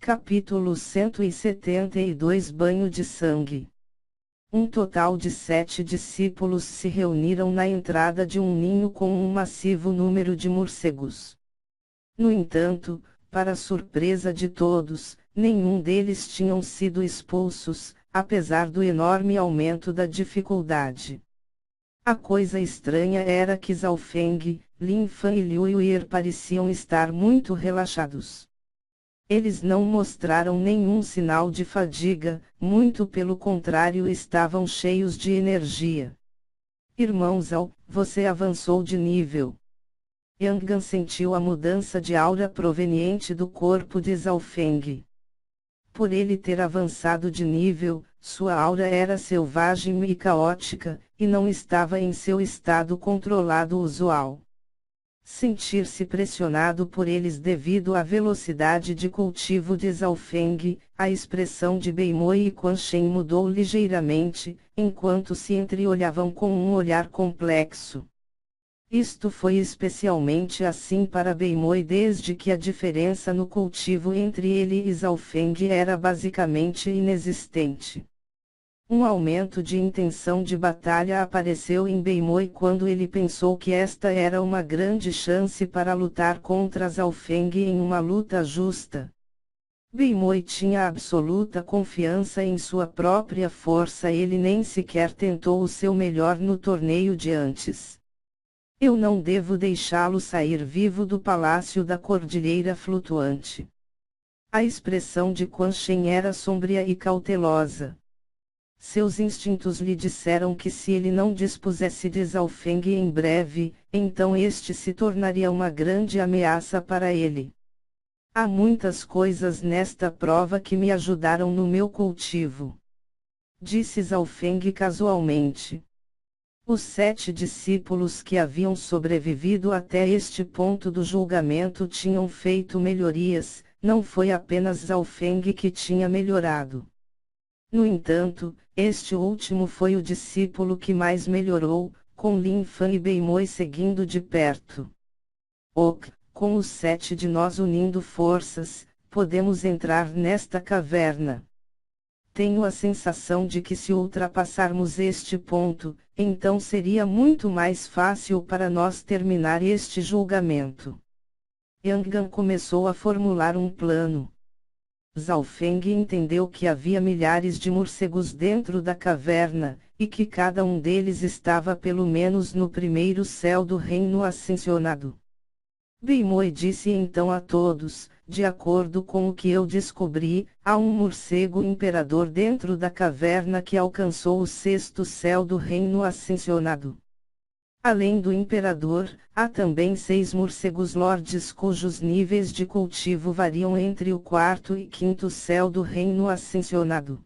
Capítulo 172 Banho de sangue. Um total de 7 discípulos se reuniram na entrada de um ninho com um massivo número de morcegos. No entanto, para surpresa de todos, nenhum deles tinham sido expulsos, apesar do enorme aumento da dificuldade. A coisa estranha era que Zhao Feng, Lin Fan e Liu Yuer pareciam estar muito relaxados. Eles não mostraram nenhum sinal de fadiga, muito pelo contrário, estavam cheios de energia. Irmão Zhao, você avançou de nível. Yang Gan sentiu a mudança de aura proveniente do corpo de Zhao Feng. Por ele ter avançado de nível, sua aura era selvagem e caótica, e não estava em seu estado controlado usual. Sentir-se pressionado por eles devido à velocidade de cultivo de Zhao Feng, a expressão de Beimoi e Quan Shen mudou ligeiramente, enquanto se entreolhavam com um olhar complexo. Isto foi especialmente assim para Beimoi desde que a diferença no cultivo entre ele e Zhao Feng era basicamente inexistente. Um aumento de intenção de batalha apareceu em Beimoi quando ele pensou que esta era uma grande chance para lutar contra Zhao Feng em uma luta justa. Beimoi tinha absoluta confiança em sua própria força, ele nem sequer tentou o seu melhor no torneio de antes. Eu não devo deixá-lo sair vivo do Palácio da Cordilheira Flutuante. A expressão de Quan Shen era sombria e cautelosa. Seus instintos lhe disseram que se ele não dispusesse de Zhao Feng em breve, então este se tornaria uma grande ameaça para ele. Há muitas coisas nesta prova que me ajudaram no meu cultivo, disse Zhao Feng casualmente. Os 7 discípulos que haviam sobrevivido até este ponto do julgamento tinham feito melhorias, não foi apenas Zhao Feng que tinha melhorado. No entanto, este último foi o discípulo que mais melhorou, com Lin Fan e Beimoi seguindo de perto. Com os 7 de nós unindo forças, podemos entrar nesta caverna. Tenho a sensação de que se ultrapassarmos este ponto, então seria muito mais fácil para nós terminar este julgamento. Yang Gan começou a formular um plano. Zhao Feng entendeu que havia milhares de morcegos dentro da caverna, e que cada um deles estava pelo menos no primeiro céu do reino ascensionado. Beimoi disse então a todos, de acordo com o que eu descobri, há um morcego imperador dentro da caverna que alcançou o 6º céu do reino ascensionado. Além do imperador, há também 6 morcegos lordes cujos níveis de cultivo variam entre o 4º e 5º céu do reino ascensionado.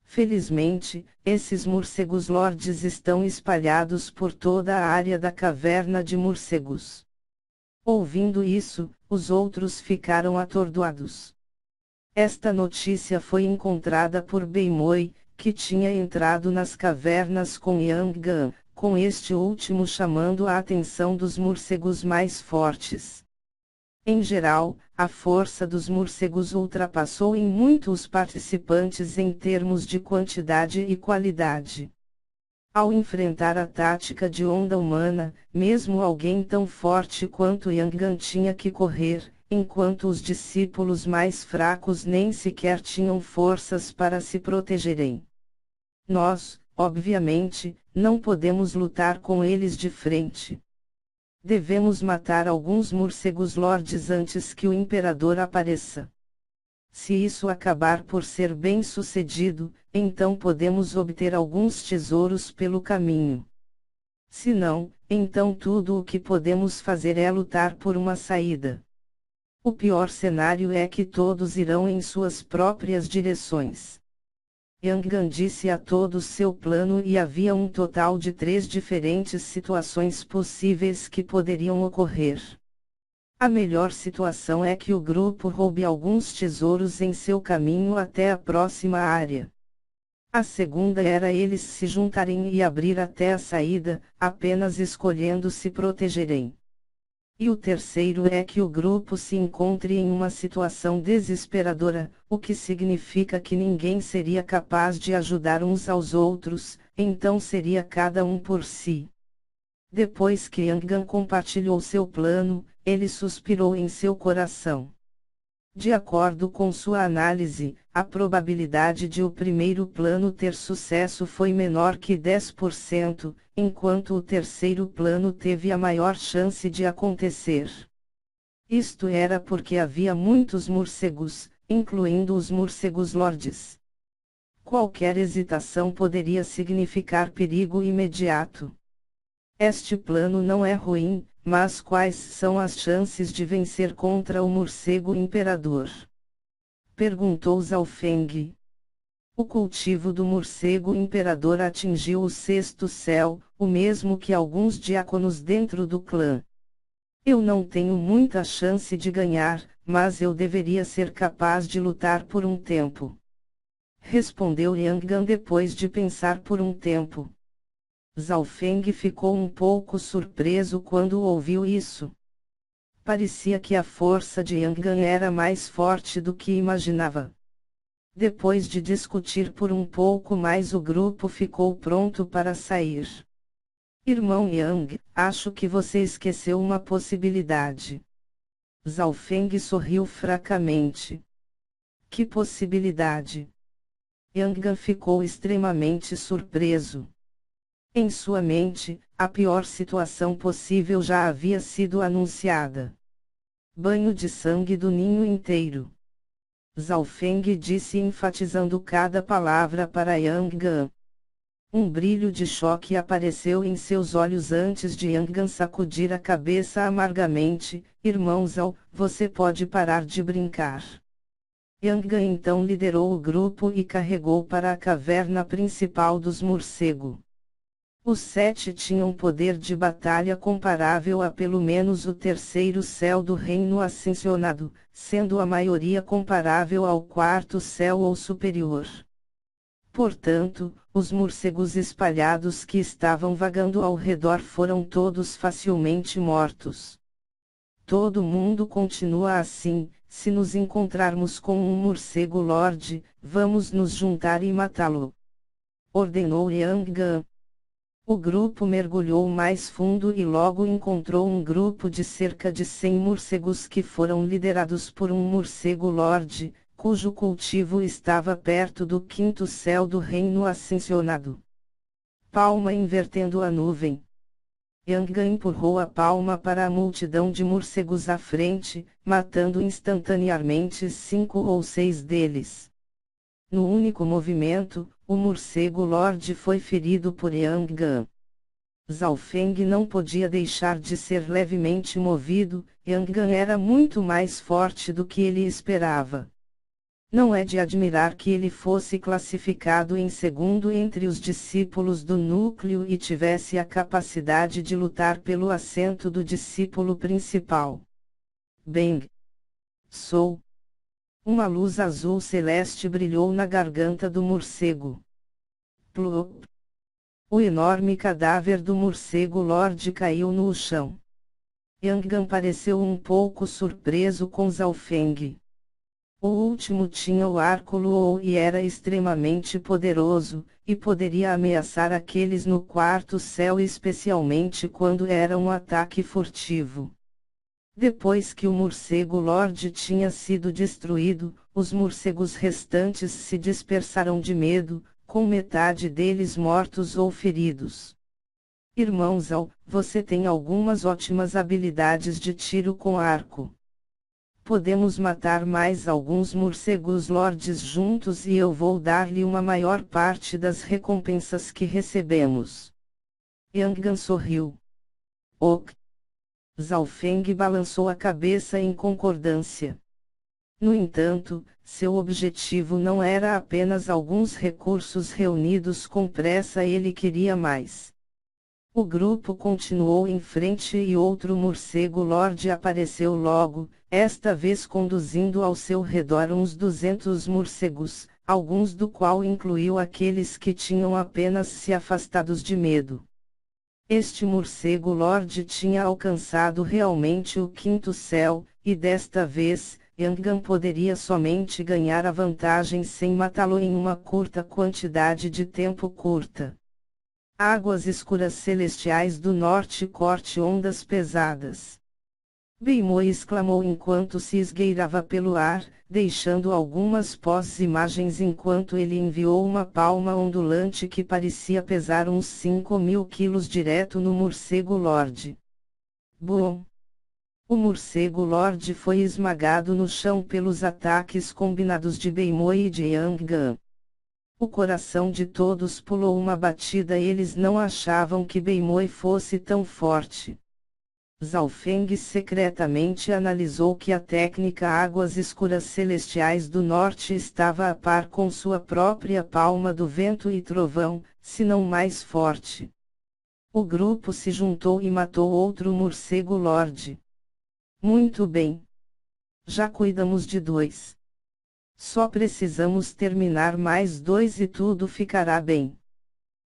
Felizmente, esses morcegos lordes estão espalhados por toda a área da caverna de morcegos. Ouvindo isso, os outros ficaram atordoados. Esta notícia foi encontrada por Beimoi, que tinha entrado nas cavernas com Yang Gan, com este último chamando a atenção dos morcegos mais fortes. Em geral, a força dos morcegos ultrapassou em muito os participantes em termos de quantidade e qualidade. Ao enfrentar a tática de onda humana, mesmo alguém tão forte quanto Yang Gan tinha que correr, enquanto os discípulos mais fracos nem sequer tinham forças para se protegerem. Nós, obviamente, não podemos lutar com eles de frente. Devemos matar alguns morcegos lordes antes que o imperador apareça. Se isso acabar por ser bem sucedido, então podemos obter alguns tesouros pelo caminho. Se não, então tudo o que podemos fazer é lutar por uma saída. O pior cenário é que todos irão em suas próprias direções. Yang Gan disse a todos seu plano e havia um total de 3 diferentes situações possíveis que poderiam ocorrer. A melhor situação é que o grupo roube alguns tesouros em seu caminho até a próxima área. A segunda era eles se juntarem e abrir até a saída, apenas escolhendo se protegerem. E o terceiro é que o grupo se encontre em uma situação desesperadora, o que significa que ninguém seria capaz de ajudar uns aos outros, então seria cada um por si. Depois que Yangan compartilhou seu plano, ele suspirou em seu coração. De acordo com sua análise, a probabilidade de o primeiro plano ter sucesso foi menor que 10%, enquanto o terceiro plano teve a maior chance de acontecer. Isto era porque havia muitos morcegos, incluindo os morcegos lordes. Qualquer hesitação poderia significar perigo imediato. Este plano não é ruim, mas quais são as chances de vencer contra o morcego imperador? Perguntou Zhao Feng. O cultivo do morcego imperador atingiu o sexto céu, o mesmo que alguns diáconos dentro do clã. Eu não tenho muita chance de ganhar, mas eu deveria ser capaz de lutar por um tempo. Respondeu Yangan depois de pensar por um tempo. Zhao Feng ficou um pouco surpreso quando ouviu isso. Parecia que a força de Yangan era mais forte do que imaginava. Depois de discutir por um pouco mais, o grupo ficou pronto para sair. Irmão Yang, acho que você esqueceu uma possibilidade. Zhao Feng sorriu fracamente. Que possibilidade? Yangan ficou extremamente surpreso. Em sua mente, a pior situação possível já havia sido anunciada. Banho de sangue do ninho inteiro. Zhao Feng disse enfatizando cada palavra para Yangan. Um brilho de choque apareceu em seus olhos antes de Yangan sacudir a cabeça amargamente. Irmão Zhao, você pode parar de brincar. Yangan então liderou o grupo e carregou para a caverna principal dos morcegos. Os 7 tinham poder de batalha comparável a pelo menos o terceiro céu do reino ascensionado, sendo a maioria comparável ao quarto céu ou superior. Portanto, os morcegos espalhados que estavam vagando ao redor foram todos facilmente mortos. Todo mundo continua assim. Se nos encontrarmos com um morcego lorde, vamos nos juntar e matá-lo. Ordenou Yangan. O grupo mergulhou mais fundo e logo encontrou um grupo de cerca de 100 morcegos que foram liderados por um morcego lorde, cujo cultivo estava perto do quinto céu do reino ascensionado. Palma invertendo a nuvem. Yangan empurrou a palma para a multidão de morcegos à frente, matando instantaneamente 5 ou 6 deles. No único movimento, o morcego lorde foi ferido por Yangan. Zhao Feng não podia deixar de ser levemente movido. Yangan era muito mais forte do que ele esperava. Não é de admirar que ele fosse classificado em segundo entre os discípulos do núcleo e tivesse a capacidade de lutar pelo assento do discípulo principal. Bem, sou. Uma luz azul celeste brilhou na garganta do morcego. Plop. O enorme cadáver do morcego lorde caiu no chão. Yangan pareceu um pouco surpreso com Zhao Feng. O último tinha o arco Luo e era extremamente poderoso, e poderia ameaçar aqueles no quarto céu especialmente quando era um ataque furtivo. Depois que o morcego lorde tinha sido destruído, os morcegos restantes se dispersaram de medo, com metade deles mortos ou feridos. Irmão Zhao, você tem algumas ótimas habilidades de tiro com arco. Podemos matar mais alguns morcegos lordes juntos e eu vou dar-lhe uma maior parte das recompensas que recebemos. Yangan sorriu. Ok. Zhao Feng balançou a cabeça em concordância. No entanto, seu objetivo não era apenas alguns recursos reunidos com pressa, ele queria mais. O grupo continuou em frente e outro morcego lorde apareceu logo, esta vez conduzindo ao seu redor uns 200 morcegos, alguns do qual incluiu aqueles que tinham apenas se afastados de medo. Este morcego Lorde tinha alcançado realmente o quinto céu, e desta vez, Yangan poderia somente ganhar a vantagem sem matá-lo em uma curta quantidade de tempo curta. Águas escuras celestiais do norte corte ondas pesadas. Beimoy exclamou enquanto se esgueirava pelo ar, deixando algumas pós-imagens enquanto ele enviou uma palma ondulante que parecia pesar uns 5.000 quilos direto no morcego Lorde. Bom! O morcego Lorde foi esmagado no chão pelos ataques combinados de Beimoy e de Yangan. O coração de todos pulou uma batida. Eles não achavam que Beimoy fosse tão forte. Zhao Feng secretamente analisou que a técnica Águas Escuras Celestiais do Norte estava a par com sua própria palma do vento e trovão, se não mais forte. O grupo se juntou e matou outro morcego Lorde. Muito bem. Já cuidamos de 2. Só precisamos terminar mais 2 e tudo ficará bem.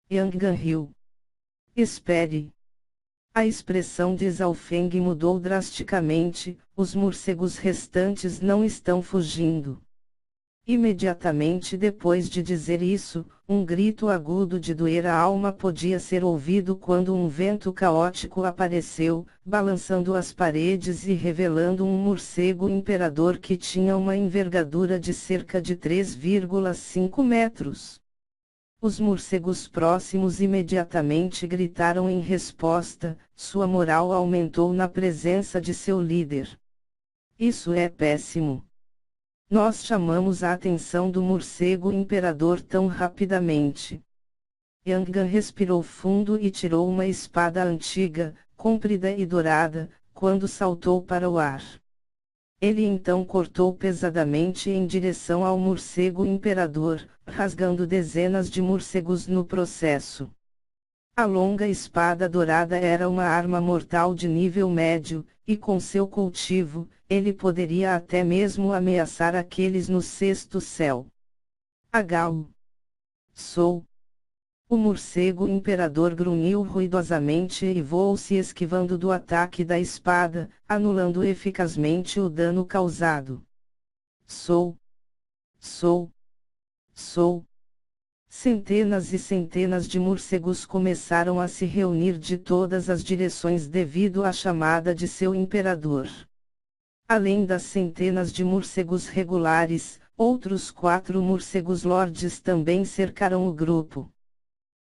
Yangan riu. Espere. A expressão de Zhao Feng mudou drasticamente. Os morcegos restantes não estão fugindo. Imediatamente depois de dizer isso, um grito agudo de doer a alma podia ser ouvido quando um vento caótico apareceu, balançando as paredes e revelando um morcego imperador que tinha uma envergadura de cerca de 3,5 metros. Os morcegos próximos imediatamente gritaram em resposta. Sua moral aumentou na presença de seu líder. Isso é péssimo. Nós chamamos a atenção do morcego imperador tão rapidamente. Yangan respirou fundo e tirou uma espada antiga, comprida e dourada, quando saltou para o ar. Ele então cortou pesadamente em direção ao morcego imperador, rasgando dezenas de morcegos no processo. A longa espada dourada era uma arma mortal de nível médio, e com seu cultivo, ele poderia até mesmo ameaçar aqueles no sexto céu. Agao. Sou. O morcego imperador grunhiu ruidosamente e voou-se esquivando do ataque da espada, anulando eficazmente o dano causado. Sou. Centenas e centenas de morcegos começaram a se reunir de todas as direções devido à chamada de seu imperador. Além das centenas de morcegos regulares, outros 4 morcegos lordes também cercaram o grupo.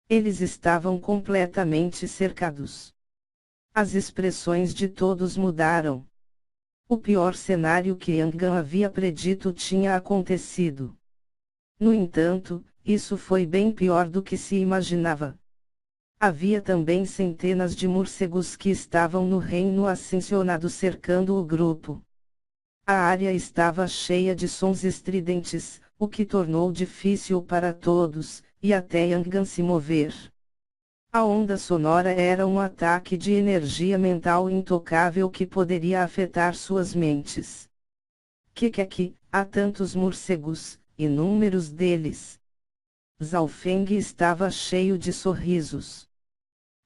Eles estavam completamente cercados. As expressões de todos mudaram. O pior cenário que Yangan havia predito tinha acontecido. No entanto, isso foi bem pior do que se imaginava. Havia também centenas de morcegos que estavam no reino ascensionado cercando o grupo. A área estava cheia de sons estridentes, o que tornou difícil para todos, e até Yangan se mover. A onda sonora era um ataque de energia mental intocável que poderia afetar suas mentes. Que há tantos morcegos, inúmeros deles. Zhao Feng estava cheio de sorrisos.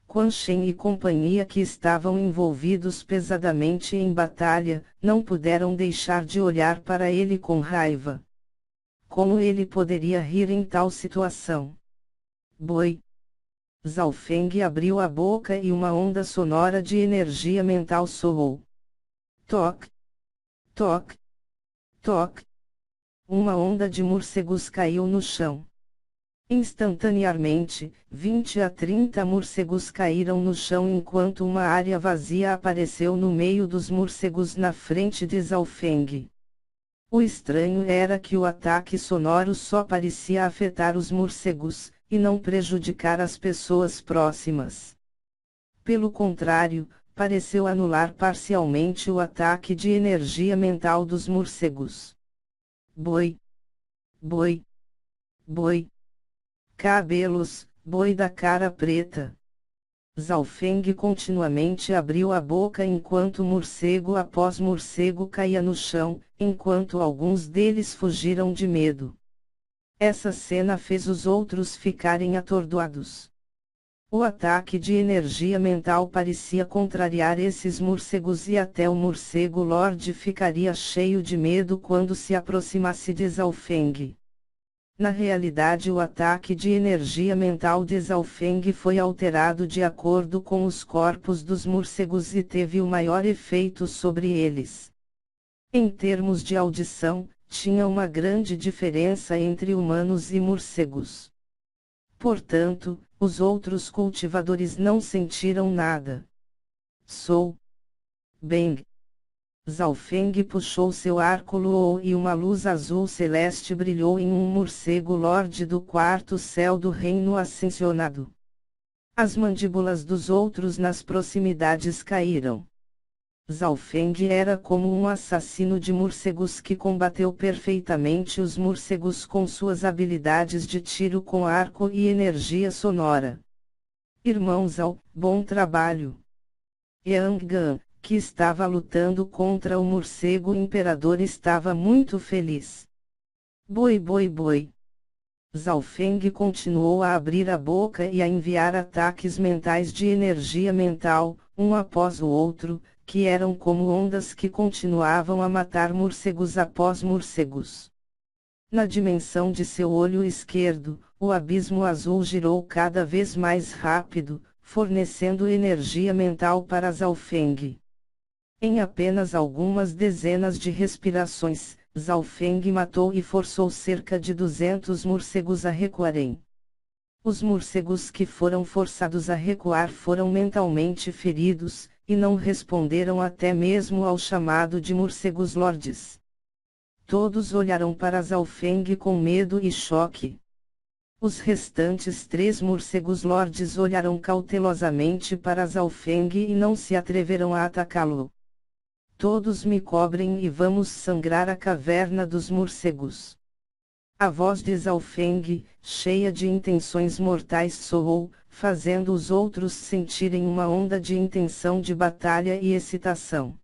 Quan Shen e companhia que estavam envolvidos pesadamente em batalha, não puderam deixar de olhar para ele com raiva. Como ele poderia rir em tal situação? Boi. Zhao Feng abriu a boca e uma onda sonora de energia mental soou. Toc. Toc. Toc. Uma onda de morcegos caiu no chão. Instantaneamente, 20 a 30 morcegos caíram no chão enquanto uma área vazia apareceu no meio dos morcegos na frente de Zhao Feng. O estranho era que o ataque sonoro só parecia afetar os morcegos, e não prejudicar as pessoas próximas. Pelo contrário, pareceu anular parcialmente o ataque de energia mental dos morcegos. Boi. Boi. Boi. Cabelos, boi da cara preta. Zhao Feng continuamente abriu a boca enquanto morcego após morcego caía no chão, enquanto alguns deles fugiram de medo. Essa cena fez os outros ficarem atordoados. O ataque de energia mental parecia contrariar esses morcegos e até o morcego Lorde ficaria cheio de medo quando se aproximasse de Zhaofeng. Na realidade, o ataque de energia mental de Zhaofeng foi alterado de acordo com os corpos dos morcegos e teve o maior efeito sobre eles. Em termos de audição, tinha uma grande diferença entre humanos e morcegos. Portanto, os outros cultivadores não sentiram nada. Sou Beng. Zhaofeng puxou seu arco Luo e uma luz azul celeste brilhou em um morcego lorde do quarto céu do reino ascensionado. As mandíbulas dos outros nas proximidades caíram. Zhaofeng era como um assassino de morcegos que combateu perfeitamente os morcegos com suas habilidades de tiro com arco e energia sonora. Irmão Zhao, bom trabalho. Yang Gan, que estava lutando contra o morcego imperador, estava muito feliz. Boi boi boi. Zhaofeng continuou a abrir a boca e a enviar ataques mentais de energia mental, um após o outro, que eram como ondas que continuavam a matar morcegos após morcegos. Na dimensão de seu olho esquerdo, o abismo azul girou cada vez mais rápido, fornecendo energia mental para Zhaofeng. Em apenas algumas dezenas de respirações, Zhaofeng matou e forçou cerca de 200 morcegos a recuarem. Os morcegos que foram forçados a recuar foram mentalmente feridos, e não responderam até mesmo ao chamado de morcegos lordes. Todos olharam para Zhaofeng com medo e choque. Os restantes 3 morcegos lordes olharam cautelosamente para Zhaofeng e não se atreveram a atacá-lo. Todos me cobrem e vamos sangrar a caverna dos morcegos. A voz de Zhaofeng, cheia de intenções mortais, soou, fazendo os outros sentirem uma onda de intenção de batalha e excitação.